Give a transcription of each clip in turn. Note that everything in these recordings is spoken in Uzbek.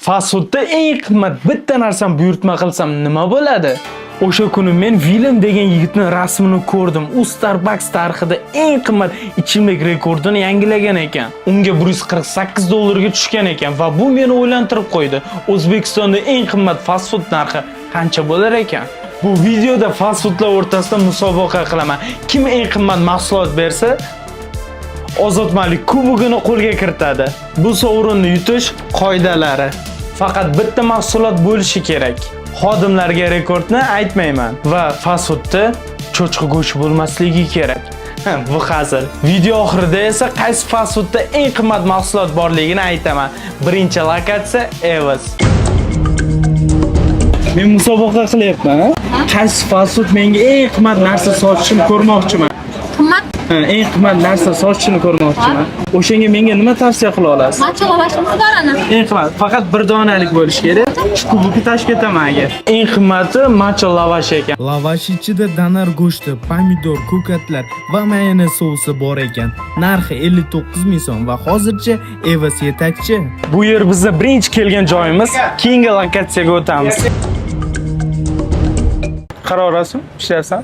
Fast foodda eng qimmat bitta narsani buyurtma qilsam nima bo'ladi? O'sha kuni men Willem degan yigitni rasmini ko'rdim. U Starbucks tarixida eng qimmat ichimlik rekordini yangilagan ekan. Unga $148 ga tushgan ekan va bu meni o'ylantirib qo'ydi. O'zbekistonda eng qimmat fast food narxi qancha bo'lar ekan? Bu videoda fast foodlar o'rtasida musobaqa qilaman. Kim eng qimmat mahsulot bersa, Ozodmalik kubogini qo'lga kiritadi. Bu sovrinni yutish qoidalari. Faqat bitta mahsulot bo'lishi kerak. Xodimlarga rekordni aytmayman va fast foodda cho'chqa go'shti bo'lmasligi kerak. Bu hazil. Video oxirida esa qaysi fast foodda eng qimmat mahsulot borligini aytaman. Birinchi lokatsiya Evas. Men musobaqa qilyapman. Qaysi fast food menga eng qimmat narsa sotishini ko'rmoqchiman. Qimmat? Eng qimmat narsa sotishini ko'rmoqchiman. O'shanga menga nima tavsiya qila olasiz? Matcha lavashini darani. Eng qimmat faqat bir donalik bo'lishi kerak. Kubokni tashkil etaman agar. Eng qimmati matcha lavash ekan. Lavash ichida danar go'shti, pomidor, ko'katlar va mayonez sousi bor ekan. Narxi 59 ming so'm va hozircha Evas yetakchi. Bu yer bizning birinchi kelgan joyimiz. Keyingi lokatsiyaga o'tamiz. Qarorasizmi? Ishlarsan?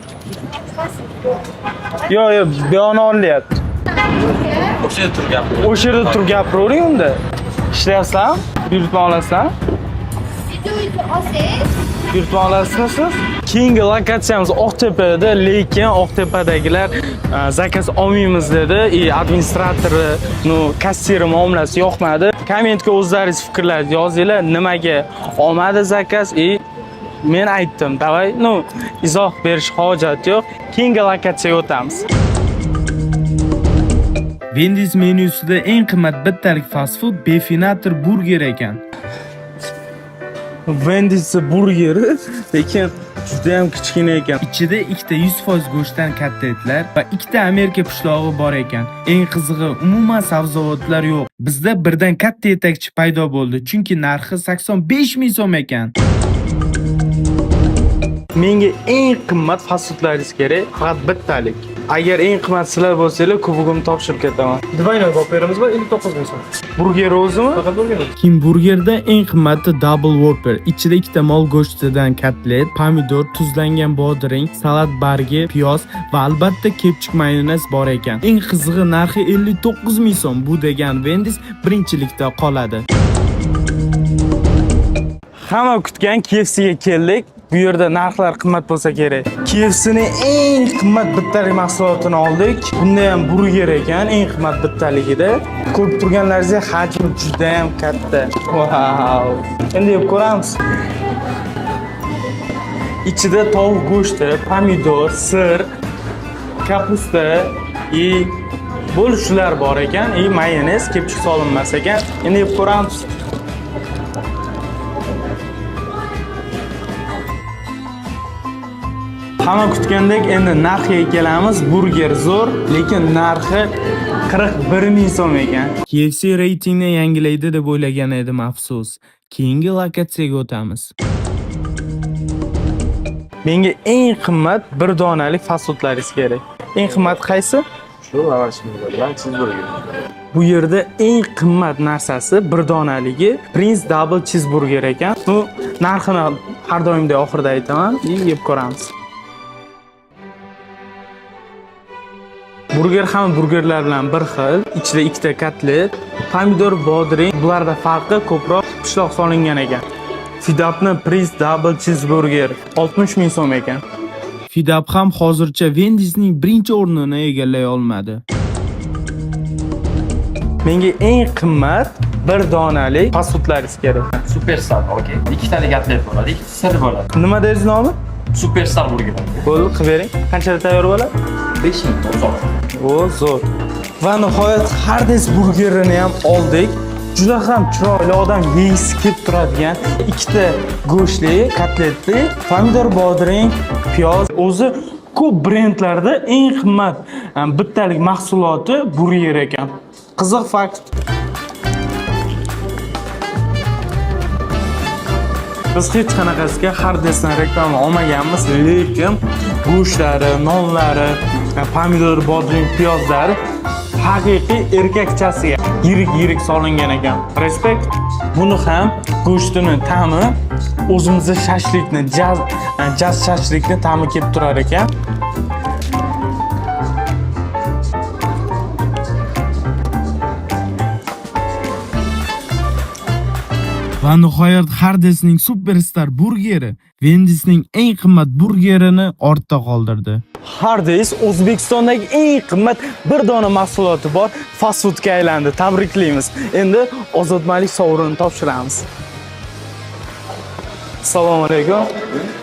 Yo'q, buyog'ini olyapti. O'sha yerda turib gapiravering unda. Ishlayapsan? Buyurtma olasan? Buyurtma olasizmi siz? Keyingi lokatsiyamiz Oqtepada, lekin Oqtepadagilar zakaz olmaymiz dedi. Administratori, kassiri muomalasi yoqmadi. Kommentga o'zlaringiz fikrlaringizni yozinglar. Nimaga olmadi zakaz? Men aytdim, davay, izoh berish hojat yo'q. Keyingi lokatsiyaga o'tamiz. Wendy's menyusida eng qimmat bittalik fast food Befinator burger ekan. Wendy's burgeri lekin juda ham kichkina ekan. Ichida ikkita 100% go'shtdan kotletlar va ikkita Amerika pishlog'i bor ekan. Eng qizig'i, umuman sabzavotlar yo'q. Bizda birdan katta yetakchi paydo bo'ldi, chunki narxi 85 ming so'm ekan. Menga eng qimmat fast foodlaringiz kerak, faqat bittalik. Agar eng qimmat sizlar bo'lsanglar, kubogimni topshirib ketaman. Двойной boperimizmi 59 ming so'm. Burger o'zimi? Faqat burger. Kimburgerda eng qimmati Double Whopper. Ichida ikkita mol go'shtidan kotlet, pomidor, tuzlangan bodring, salat bargi, piyoz va albatta kepchik mayonez bor ekan. Eng qizig'i narxi 59 ming so'm. Bu degan Wendy's birinchilikda qoladi. Hamma kutgan KFC'ga keldik. Bu yerda narxlar qimmat bo'lsa kerak. KFC'ning eng qimmat bittalik mahsulotini oldik. Bunda ham burger ekan, eng qimmat bittaligida. Ko'rib turganlaringizga hajmi juda ham katta. Wow! Endi yeb ko'ramiz. Ichida tovuq go'shti, pomidor, sir, kapusta, bo'lishlar bor ekan, mayonez, kepchik solinmas ekan. Endi yeb ko'ramiz. Hamma kutgandek endi narxiga kelamiz. Burger zo'r, lekin narxi 41 ming so'm ekan. KFC reytingni yangilaydi deb o'ylagan edim, afsus. Keyingi lokatsiyaga o'tamiz. Menga eng qimmat bir donalik fast foodlaringiz kerak. Eng qimmat qaysi? Shu lavashimiz bilan cheeseburger. Bu yerda eng qimmat narsasi bir donaligi Prince Double Cheeseburger ekan. Bu narxini har doimdek oxirida aytaman, yeb ko'ramiz. Burger ham burgerlar bilan bir xil. Ichida ikkita kotlet, pomidor, bodring. Bularda farqi ko'proq pishloq solingan ekan. Fidapni Prince Double Cheeseburger 60 ming so'm ekan. Fidap ham hozircha Wendy'sning birinchi o'rnini egallay olmadi. Menga eng qimmat bir donalik fast foodlaringiz kerak. Superstar, okey. Ikkitalik atlet bo'ladi, ikkita sir bo'ladi. Nima deysiz nomi? Superstar burger. Bo'ldi, qilib bering. Qanchada tayyor bo'ladi? 5 ming so'm. O, zo'r. Va nihoyat Hardee's burgerini ham oldik. Juda ham chiroyli, odam yeyisi kelib turadigan ikkita go'shtli, kotletli, pomidor, bodring, piyoz. O'zi ko'p brendlarda eng qimmat bittalik mahsuloti burger ekan. Qiziq fakt. Biz hech qanaqasiga Hardee'sdan reklama olmaganmiz, lekin go'shtlari, nonlari, pomidor, bodring, piyozlari haqiqiy erkakchasiga yirik solingan ekan. Respekt. Buni ham go'shtini ta'mi o'zimizning shashlikni, jaz shashlikni ta'mi kelib turar ekan. Va nihoyat Hardesning superstar burgeri Wendysning eng qimmat burgerini ortda qoldirdi. Hardees O'zbekistondagi eng qimmat bir dona mahsuloti bor fast foodga aylandi. Tabriklaymiz. Endi ozodmalik sovrinini topshiramiz. Assalomu alaykum.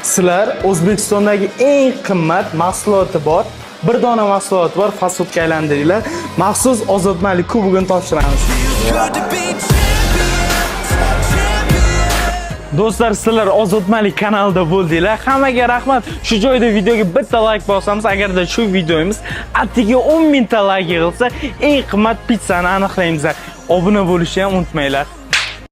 Sizlar O'zbekistondagi eng qimmat mahsuloti bor bir dona mahsulot bor fast foodga aylandiringlar. Maxsus ozodmalik kubogini topshiramiz. Do'stlar, sizlar Ozodmalik kanalida bo'ldinglar. Hammaga rahmat. Shu joyda videoga bitta like bosamiz. Agarda shu videomiz attiga 10 ming ta like yig'ilsa, eng qimmat pizzani aniqlaymiz. Obuna bo'lishni ham unutmanglar.